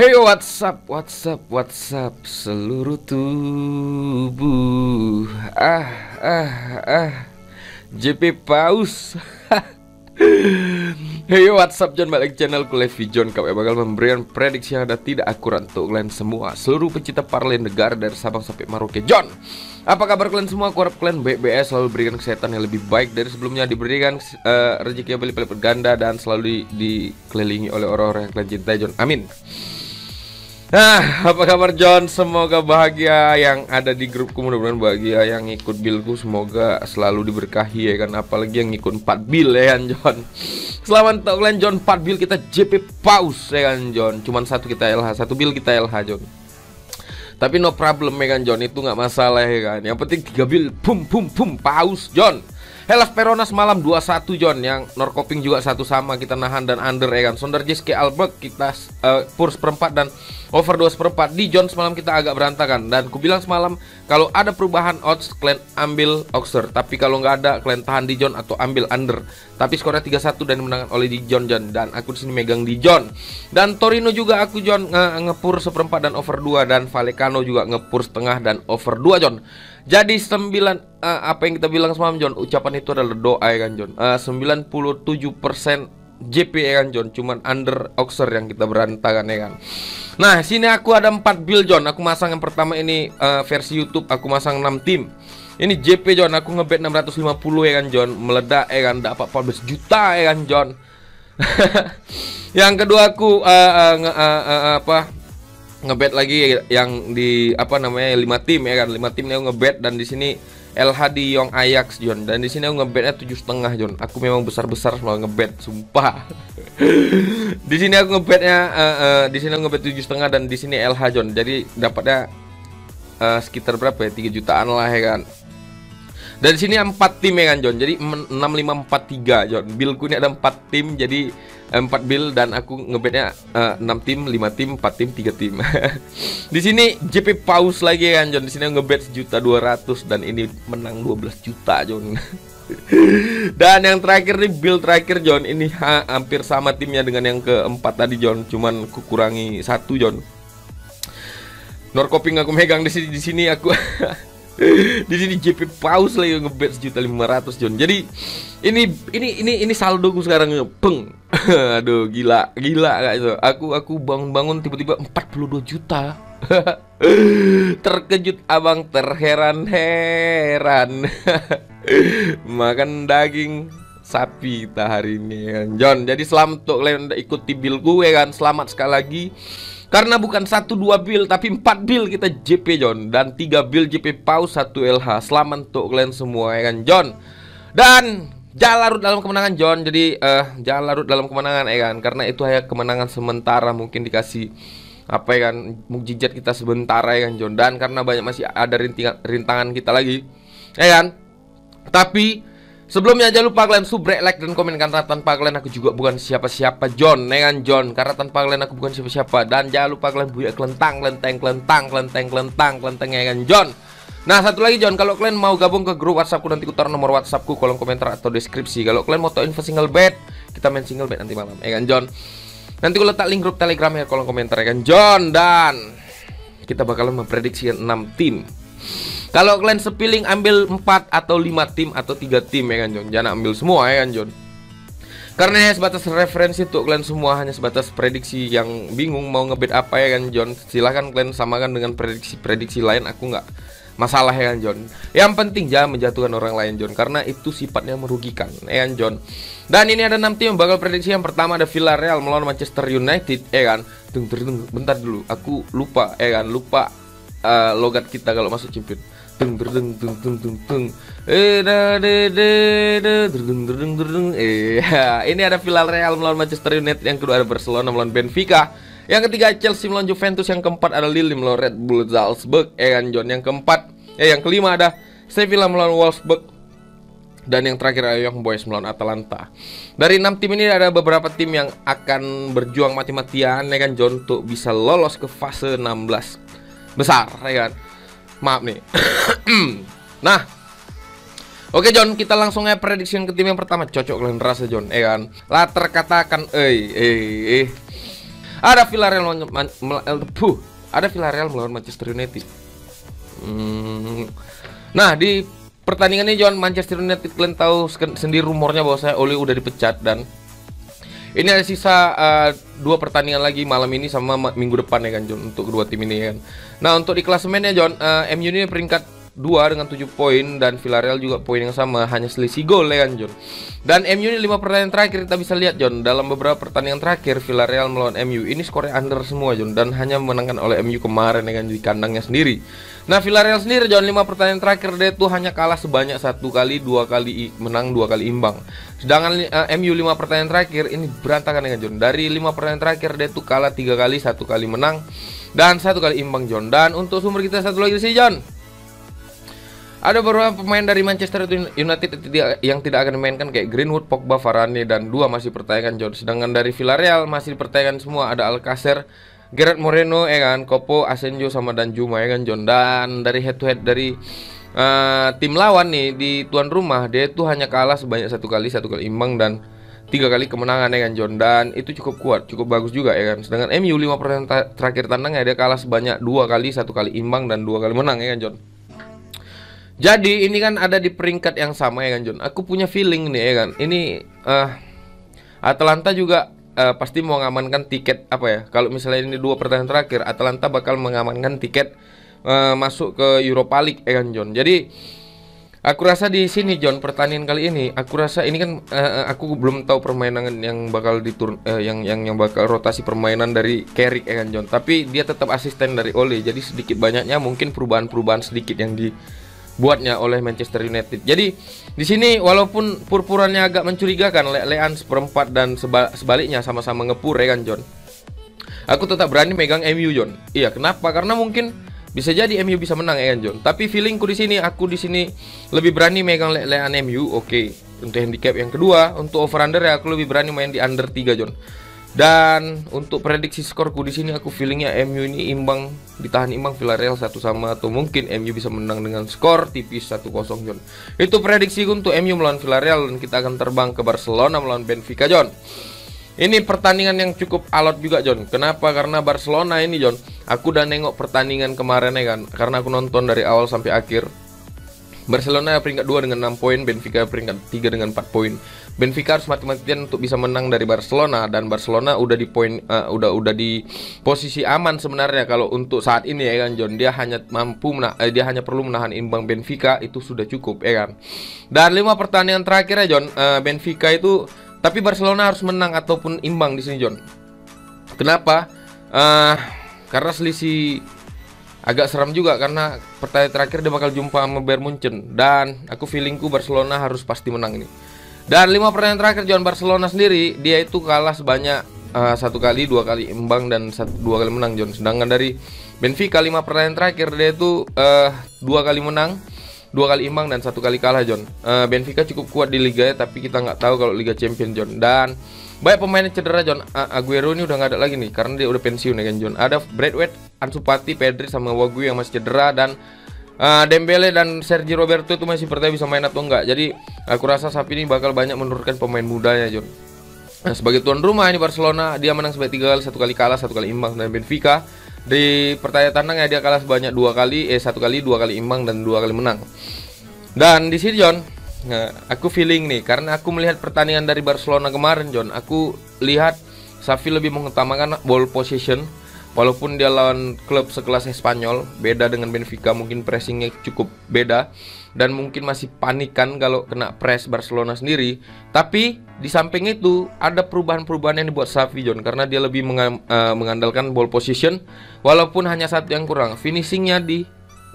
Hey, what's up seluruh tubuh. JP Paus. Hey, what's up John, balik channelku Levi John. Kami bakal memberikan prediksi yang ada tidak akurat untuk kalian semua, seluruh pecinta parlay negara dari Sabang sampai Merauke. John, apa kabar kalian semua? Aku harap kalian baik-baik, selalu berikan kesehatan yang lebih baik dari sebelumnya, diberikan rezeki yang berlipat berganda, dan selalu dikelilingi oleh orang-orang yang kalian cintai, John. Amin. Nah, apa kabar John? Semoga bahagia yang ada di grupku, mudah-mudahan bahagia yang ikut buildku, semoga selalu diberkahi ya kan, apalagi yang ikut 4 build ya kan John. Selamat untuk kalian John, 4 build kita JP Paus ya kan John. Cuman satu kita LH, satu build kita LH John. Tapi no problem ya kan John, itu nggak masalah ya kan. Yang penting 3 build, pum Paus John. Hellas Verona semalam 2-1 John, yang Norrköping juga 1 sama, kita nahan dan under ya kan. Sonderjyske Aalborg kita pur seperempat dan over 2/4. Di John semalam kita agak berantakan, dan ku bilang semalam kalau ada perubahan odds kalian ambil Oxer, tapi kalau nggak ada kalian tahan di John atau ambil under. Tapi skornya 3-1 dan dimenangkan oleh di John, dan aku di sini megang di John. Dan Torino juga aku John ngepur seperempat dan over 2, dan Vallecano juga ngepur setengah dan over 2 John. Jadi 9 apa yang kita bilang semalam John, ucapan itu adalah doa ya kan John. 97% JP ya kan John, cuman under Oxer yang kita berantakan ya kan. Nah, sini aku ada 4 build John. Aku masang yang pertama ini versi YouTube, aku masang 6 tim. Ini JP John, aku ngebet 650 ya kan John, meledak ya kan, dapat 14 juta ya kan John. Yang kedua aku ngebet lagi yang di 5 tim ya kan, 5 tim yang ngebet, dan di sini LH di Young Ajax John, dan di sini aku ngebetnya 7,5 John. Aku memang besar malah ngebet, sumpah. Di sini aku ngebetnya di sini aku ngebet 7,5 dan di sini LH John. Jadi dapatnya sekitar berapa ya? 3 jutaan lah ya kan. Dan di sini 4 tim ya kan John. Jadi 6543 John. Buildku ini ada 4 tim, jadi 4 build, dan aku ngebetnya 6 tim, 5 tim, 4 tim, 3 tim. Di sini JP Paus lagi ya kan John. Di sini aku ngebet 1.200.000 dan ini menang 12 juta John. Dan yang terakhir nih, build terakhir John, ini hampir sama timnya dengan yang keempat tadi John, cuman ku kurangi 1 John. Norrköping aku megang di sini aku di sini JP Paus lagi ngebet 1.500.000 John. Jadi ini saldo ku sekarang peng. Aduh, gila gak itu. Aku bangun-bangun tiba-tiba 42 juta. Terkejut abang, terheran-heran. Makan daging sapi kita hari ini kan John. Jadi selamat untuk kalian udah ikuti build gue kan. Selamat sekali lagi, karena bukan 1-2 build tapi 4 build kita JP John, dan 3 build JP Paus, 1 LH. Selamat untuk kalian semua ya kan John. Dan jangan larut dalam kemenangan John. Jadi jangan larut dalam kemenangan ya kan, karena itu hanya kemenangan sementara, mungkin dikasih apa ya kan, mukjizat kita sementara ya kan John. Dan karena banyak masih ada rintangan kita lagi ya kan. Tapi sebelumnya jangan lupa kalian subrek, like, dan komen, karena tanpa kalian aku juga bukan siapa-siapa John ya kan John. Karena tanpa kalian aku bukan siapa-siapa. Dan jangan lupa kalian buat kelentang ya kan John. Nah, satu lagi John, kalau kalian mau gabung ke grup WhatsAppku, nanti ku taruh nomor WhatsAppku kolom komentar atau deskripsi. Kalau kalian mau tahu info single bet, kita main single bet nanti malam ya kan John. Nanti aku letak link grup Telegram ya kolom komentar ya kan John. Dan kita bakalan memprediksi 6 tim. Kalau kalian sepiling ambil 4 atau 5 tim atau 3 tim ya kan John. Jangan ambil semua ya kan John, karena hanya sebatas referensi untuk kalian semua, hanya sebatas prediksi. Yang bingung mau ngebet apa ya kan John, silahkan kalian samakan dengan prediksi lain, aku nggak masalah ya kan John. Yang penting jangan menjatuhkan orang lain John, karena itu sifatnya merugikan ya kan John. Dan ini ada 6 tim yang bakal prediksi. Yang pertama ada Villarreal melawan Manchester United ya kan. Bentar dulu, aku lupa ya kan, lupa logat kita kalau masuk champion. Ini ada Villarreal melawan Manchester United. Yang kedua ada Barcelona melawan Benfica. Yang ketiga Chelsea melawan Juventus. Yang keempat ada Lille melawan Red Bull Salzburg ya kan John. Yang kelima ada Sevilla melawan Wolfsburg. Dan yang terakhir ada Young Boys melawan Atalanta. Dari 6 tim ini ada beberapa tim yang akan berjuang mati-matian ya kan John, untuk bisa lolos ke fase 16 besar ya kan. Maaf nih. Nah, oke John, kita langsung aja prediction ke tim yang pertama. Cocok kalian rasa John, kan? Latar katakan, Ada Villarreal ada Villarreal melawan Manchester United. Nah, di pertandingan ini John, Manchester United, kalian tahu sendiri rumornya bahwa Ole udah dipecat, dan ini ada sisa 2 pertandingan lagi malam ini sama minggu depan ya kan John, untuk kedua tim ini kan. Nah, untuk di klasemennya John, MU ini peringkat 2 dengan 7 poin, dan Villarreal juga poin yang sama, hanya selisih gol ya kan John. Dan MU ini 5 pertandingan terakhir kita bisa lihat John, dalam beberapa pertandingan terakhir Villarreal melawan MU ini skornya under semua John, dan hanya menangkan oleh MU kemarin ya kan, di kandangnya sendiri. Nah, Villarreal sendiri John, 5 pertandingan terakhir dia tuh hanya kalah sebanyak 1 kali, 2 kali menang, 2 kali imbang. Sedangkan MU 5 pertandingan terakhir ini berantakan ya kan John. Dari 5 pertandingan terakhir dia tuh kalah 3 kali, 1 kali menang dan 1 kali imbang John. Dan untuk sumber kita satu lagi sih John, ada beberapa pemain dari Manchester United yang tidak akan dimainkan, kayak Greenwood, Pogba, Varane, dan 2 masih dipertanyakan John. Sedangkan dari Villarreal masih dipertanyakan semua, ada Alcacer, Gerard Moreno ya kan, Copo, Asenjo, sama Danjuma ya kan John. Dan dari head to head dari tim lawan nih di tuan rumah, dia itu hanya kalah sebanyak 1 kali, 1 kali imbang, dan 3 kali kemenangan ya kan John. Dan itu cukup kuat, cukup bagus juga ya kan. Sedangkan MU 5 pertandingan terakhir tandangnya dia kalah sebanyak 2 kali, 1 kali imbang, dan 2 kali menang ya kan John. Jadi ini kan ada di peringkat yang sama ya kan John. Aku punya feeling nih ya kan, ini Atalanta juga pasti mau mengamankan tiket apa ya. Kalau misalnya ini 2 pertandingan terakhir, Atalanta bakal mengamankan tiket masuk ke Europa League ya kan John. Jadi aku rasa di sini John, pertandingan kali ini aku rasa ini kan aku belum tahu permainan yang bakal yang bakal rotasi permainan dari Carrick ya kan John. Tapi dia tetap asisten dari Ole. Jadi sedikit banyaknya mungkin perubahan-perubahan sedikit yang dibuatnya oleh Manchester United. Jadi di sini walaupun purpurannya agak mencurigakan, lean seperempat dan sebaliknya sama-sama ngepur ya kan John, aku tetap berani megang MU John. Iya, kenapa? Karena mungkin bisa jadi MU bisa menang ya kan John. Tapi feelingku di sini, aku di sini lebih berani megang lean MU. Oke. Untuk handicap yang kedua, untuk over under ya aku lebih berani main di under 3 John. Dan untuk prediksi skorku di sini, aku feelingnya MU ini imbang, ditahan imbang Villarreal 1-1, atau mungkin MU bisa menang dengan skor tipis 1-0 John. Itu prediksi untuk MU melawan Villarreal, dan kita akan terbang ke Barcelona melawan Benfica John. Ini pertandingan yang cukup alot juga John. Kenapa? Karena Barcelona ini John, aku udah nengok pertandingan kemarin ya kan, karena aku nonton dari awal sampai akhir. Barcelona peringkat 2 dengan 6 poin, Benfica peringkat 3 dengan 4 poin. Benfica harus mati-matian untuk bisa menang dari Barcelona, dan Barcelona udah di poin udah di posisi aman sebenarnya kalau untuk saat ini ya kan John. Dia hanya perlu menahan imbang Benfica, itu sudah cukup ya kan. Dan 5 pertandingan terakhir ya John, Benfica itu, tapi Barcelona harus menang ataupun imbang di sini John. Kenapa? Karena selisih agak seram juga, karena pertandingan terakhir dia bakal jumpa sama Bayern Munchen, dan aku feelingku Barcelona harus pasti menang ini. Dan 5 pertandingan terakhir John, Barcelona sendiri dia itu kalah sebanyak 1 kali, 2 kali imbang, dan 2 kali menang John. Sedangkan dari Benfica 5 pertandingan terakhir dia itu 2 kali menang, 2 kali imbang, dan 1 kali kalah John. Benfica cukup kuat di liga ya, tapi kita nggak tahu kalau Liga Champions John. Dan banyak pemain cedera John. Aguero ini udah nggak ada lagi nih karena dia udah pensiun ya kan John. Ada Braithwaite, Ansu Fati, Pedri, sama Wagu yang masih cedera, dan Dembele dan Sergio Roberto itu masih percaya bisa main atau enggak. Jadi aku rasa Sapi ini bakal banyak menurunkan pemain mudanya John. Nah, sebagai tuan rumah ini Barcelona, dia menang sebanyak 3 kali, 1 kali kalah, 1 kali imbang. Dan Benfica di pertandingan tandang ya dia kalah sebanyak 2 kali, 1 kali, 2 kali imbang, dan 2 kali menang. Dan di sini John, aku feeling nih, karena aku melihat pertandingan dari Barcelona kemarin John, aku lihat Xavi lebih mengutamakan ball possession. Walaupun dia lawan klub sekelas Spanyol, beda dengan Benfica, mungkin pressingnya cukup beda, dan mungkin masih panikan kalau kena press Barcelona sendiri. Tapi di samping itu ada perubahan-perubahan yang dibuat Xavi John, karena dia lebih mengandalkan ball position, walaupun hanya satu yang kurang, finishingnya di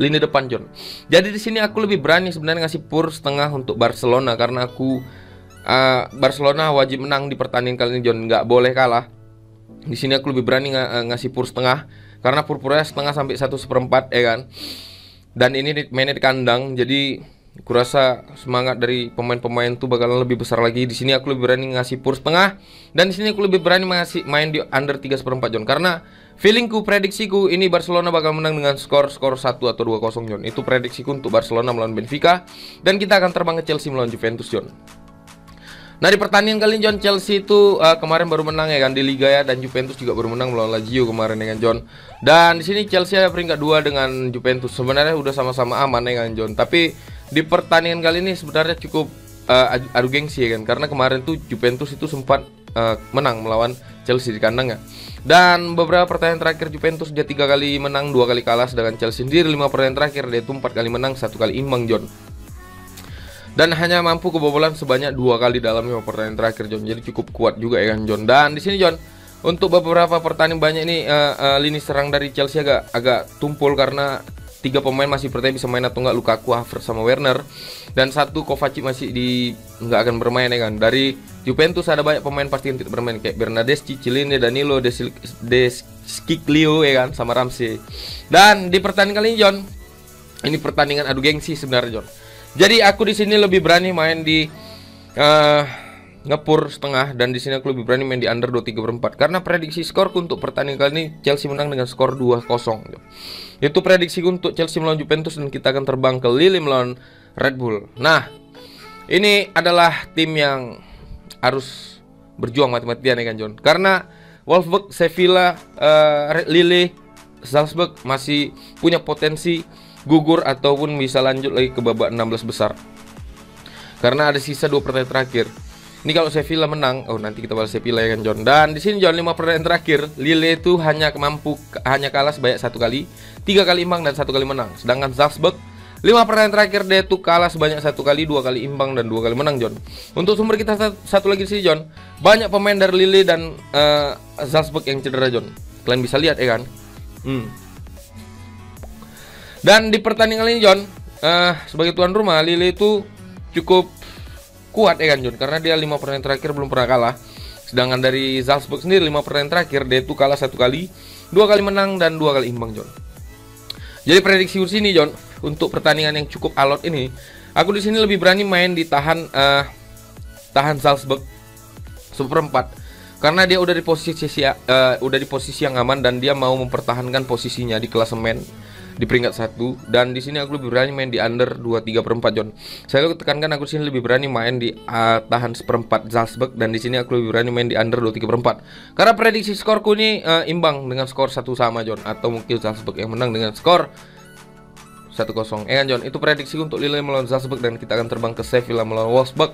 lini depan John. Jadi di sini aku lebih berani sebenarnya ngasih pur setengah untuk Barcelona, karena aku Barcelona wajib menang di pertandingan kali ini John, nggak boleh kalah. Di sini aku lebih berani ngasih pur setengah, karena purpurnya setengah sampai 1/4 ya kan. Dan ini mainnya di kandang, jadi aku rasa semangat dari pemain-pemain tuh bakalan lebih besar lagi. Di sini aku lebih berani ngasih pur setengah, dan di sini aku lebih berani main di under 3/4 John, karena feelingku, prediksiku ini Barcelona bakal menang dengan skor 1 atau 2-0 John. Itu prediksiku untuk Barcelona melawan Benfica, dan kita akan terbang ke Chelsea melawan Juventus John. Nah, di pertandingan kali ini John, Chelsea itu kemarin baru menang ya kan di Liga ya, dan Juventus juga baru menang melawan Lazio kemarin ya kan John. Dan di sini Chelsea ada peringkat 2 dengan Juventus. Sebenarnya udah sama-sama aman ya kan John. Tapi di pertandingan kali ini sebenarnya cukup adu gengsi ya kan, karena kemarin tuh Juventus itu sempat menang melawan Chelsea di kandang ya. Dan beberapa pertandingan terakhir Juventus dia 3 kali menang, 2 kali kalah, sedangkan Chelsea sendiri 5 pertandingan terakhir dia itu 4 kali menang, 1 kali imbang John. Dan hanya mampu kebobolan sebanyak 2 kali dalam 5 pertandingan terakhir John. Jadi cukup kuat juga ya kan John. Dan di sini John, untuk beberapa pertandingan banyak ini lini serang dari Chelsea agak tumpul karena 3 pemain masih percaya bisa main atau enggak, Lukaku, Havertz sama Werner. Dan 1 Kovacic masih nggak akan bermain ya kan. Dari Juventus ada banyak pemain pasti yang tidak bermain kayak Bernardeschi, Chiellini, Danilo, De Sciglio ya kan, sama Ramsey. Dan di pertandingan kali ini John, ini pertandingan adu gengsi sebenarnya John. Jadi aku di sini lebih berani main di ngepur setengah, dan di sini aku lebih berani main di under 2.3/4 karena prediksi skorku untuk pertandingan kali ini Chelsea menang dengan skor 2-0. Itu prediksi untuk Chelsea melawan Juventus, dan kita akan terbang ke Lille melawan Red Bull. Nah, ini adalah tim yang harus berjuang mati-matian ya kan John. Karena Wolfsburg, Sevilla, Lille, Salzburg masih punya potensi gugur ataupun bisa lanjut lagi ke babak 16 besar. Karena ada sisa 2 pertandingan terakhir. Ini kalau Sevilla menang, nanti kita bahas Sevilla ya kan John. Dan di sini John, 5 pertandingan terakhir Lille itu hanya kalah sebanyak 1 kali, 3 kali imbang dan 1 kali menang. Sedangkan Salzburg 5 pertandingan terakhir dia itu kalah sebanyak 1 kali, 2 kali imbang dan 2 kali menang John. Untuk sumber kita satu lagi di sini John, banyak pemain dari Lille dan Salzburg yang cedera John. Kalian bisa lihat ya kan. Dan di pertandingan ini John, sebagai tuan rumah Lille itu cukup kuat ya kan John, karena dia 5 pertandingan terakhir belum pernah kalah. Sedangkan dari Salzburg sendiri 5 pertandingan terakhir dia itu kalah 1 kali, 2 kali menang dan 2 kali imbang John. Jadi prediksi di sini John, untuk pertandingan yang cukup alot ini, aku di sini lebih berani main di tahan Salzburg 1/4 karena dia udah di posisi yang aman, dan dia mau mempertahankan posisinya di klasemen di peringkat 1. Dan di sini aku lebih berani main di under 2.3/4 John. Saya tekankan aku di sini lebih berani main di tahan 1/4 Salzburg, dan di sini aku lebih berani main di under 2.3/4 karena prediksi skorku ini imbang dengan skor 1 sama John, atau mungkin Salzburg yang menang dengan skor 1-0 kan John. Itu prediksi untuk Lille melawan Salzburg, dan kita akan terbang ke Sevilla melawan Wolfsburg.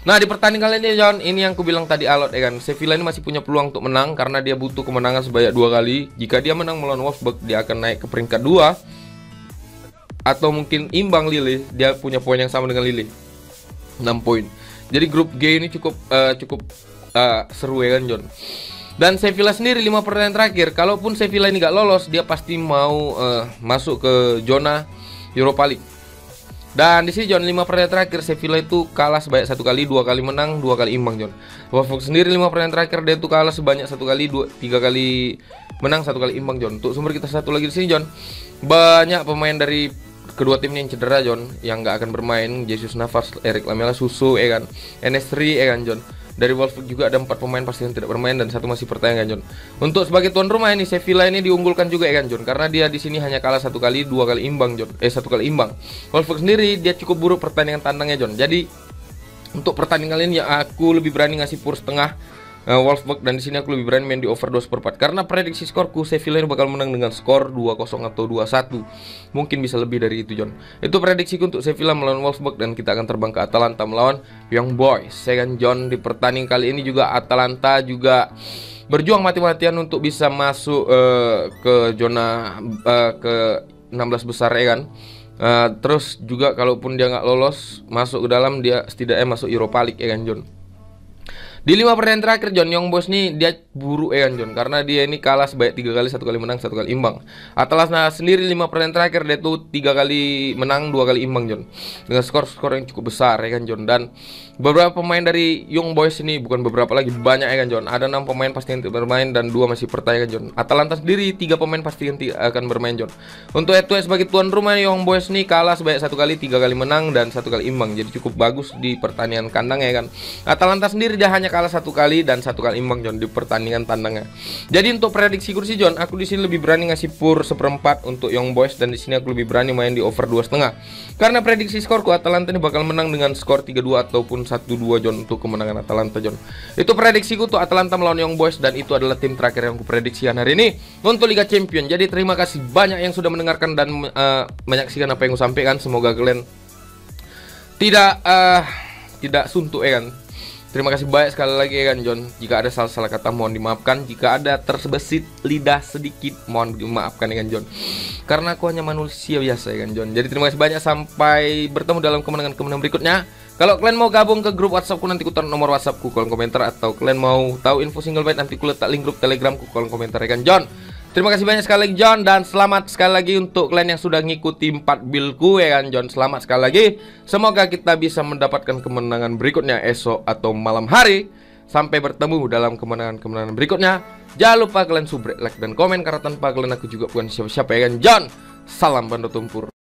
Nah, di pertandingan kali ini John, ini yang aku bilang tadi alot ya kan. Sevilla ini masih punya peluang untuk menang karena dia butuh kemenangan sebanyak 2 kali. Jika dia menang melawan Wolfsburg, dia akan naik ke peringkat 2. Atau mungkin imbang Lille, dia punya poin yang sama dengan Lille, 6 poin. Jadi grup G ini cukup seru ya kan John. Dan Sevilla sendiri 5 pertandingan terakhir, kalaupun Sevilla ini gak lolos, dia pasti mau masuk ke zona Europa League. Dan di sini John, 5 pertandingan terakhir Sevilla itu kalah sebanyak 1 kali, 2 kali menang, 2 kali imbang John. Wolfsburg sendiri 5 pertandingan terakhir dia itu kalah sebanyak 1 kali, 3 kali menang, 1 kali imbang John. Untuk sumber kita satu lagi di sini John, banyak pemain dari kedua tim ini yang cedera John, yang nggak akan bermain. Jesus Navas, Eric Lamela, Suso ya kan, NS3 ya kan John. Dari Wolfsburg juga ada 4 pemain pasti yang tidak bermain, dan 1 masih pertandingan John. Untuk sebagai tuan rumah ini Sevilla ini diunggulkan juga ya kan John, karena dia di sini hanya kalah 1 kali, 2 kali imbang John. 1 kali imbang. Wolfsburg sendiri dia cukup buruk pertandingan tandangnya John. Jadi untuk pertandingan ini ya aku lebih berani ngasih pur setengah Wolfsburg, dan di sini aku lebih berani main di over 2/4 karena prediksi skorku Sevilla ini bakal menang dengan skor 2-0 atau 2-1. Mungkin bisa lebih dari itu John. Itu prediksiku untuk Sevilla melawan Wolfsburg, dan kita akan terbang ke Atalanta melawan Young Boys. Saya kan John, di pertandingan kali ini juga Atalanta juga berjuang mati-matian untuk bisa masuk ke zona ke 16 besar ya kan. Terus juga kalaupun dia nggak lolos masuk ke dalam, dia setidaknya masuk Europa League ya kan John. Di 5 pertandingan terakhir John, Young Boys nih dia buruk ya kan John, karena dia ini kalah sebanyak 3 kali, 1 kali menang, 1 kali imbang. Atalanta sendiri 5 pertandingan terakhir dia tuh 3 kali menang, 2 kali imbang John, dengan skor-skor yang cukup besar ya kan John. Dan beberapa pemain dari Young Boys ini, bukan beberapa lagi, banyak ya kan John. Ada 6 pemain pasti yang tidak bermain dan 2 masih pertandingan John. Atalanta sendiri 3 pemain pasti yang akan bermain John. Untuk itu sebagai tuan rumah Young Boys nih kalah sebanyak 1 kali, 3 kali menang dan 1 kali imbang. Jadi cukup bagus di pertandingan kandang ya kan. Atalanta sendiri dia hanya kalah 1 kali dan 1 kali imbang John di pertandingan tandangnya. Jadi untuk prediksi kursi John, aku di sini lebih berani ngasih pur 1/4 untuk Young Boys, dan di sini aku lebih berani main di over 2,5. Karena prediksi skorku Atalanta ini bakal menang dengan skor 3-2 ataupun 1-2 John untuk kemenangan Atalanta John. Itu prediksiku untuk Atalanta melawan Young Boys, dan itu adalah tim terakhir yang aku prediksikan hari ini untuk Liga Champion. Jadi terima kasih banyak yang sudah mendengarkan dan menyaksikan apa yang aku sampaikan. Semoga kalian tidak suntuk ya kan. Terima kasih banyak sekali lagi ya kan John. Jika ada salah-salah kata mohon dimaafkan. Jika ada terbesit lidah sedikit mohon dimaafkan ya kan John. Karena aku hanya manusia biasa ya kan John. Jadi terima kasih banyak, sampai bertemu dalam kemenangan-kemenangan berikutnya. Kalau kalian mau gabung ke grup WhatsAppku, nanti ku taruh nomor WhatsAppku kolom komentar. Atau kalian mau tahu info single bite, nanti ku letak link grup Telegramku kolom komentar ya kan John. Terima kasih banyak sekali lagi John, dan selamat sekali lagi untuk kalian yang sudah ngikuti 4 buildku ya kan John. Selamat sekali lagi. Semoga kita bisa mendapatkan kemenangan berikutnya esok atau malam hari. Sampai bertemu dalam kemenangan-kemenangan berikutnya. Jangan lupa kalian subrek, like, dan komen, karena tanpa kalian aku juga bukan siapa-siapa ya kan John. Salam Bando Tumpur.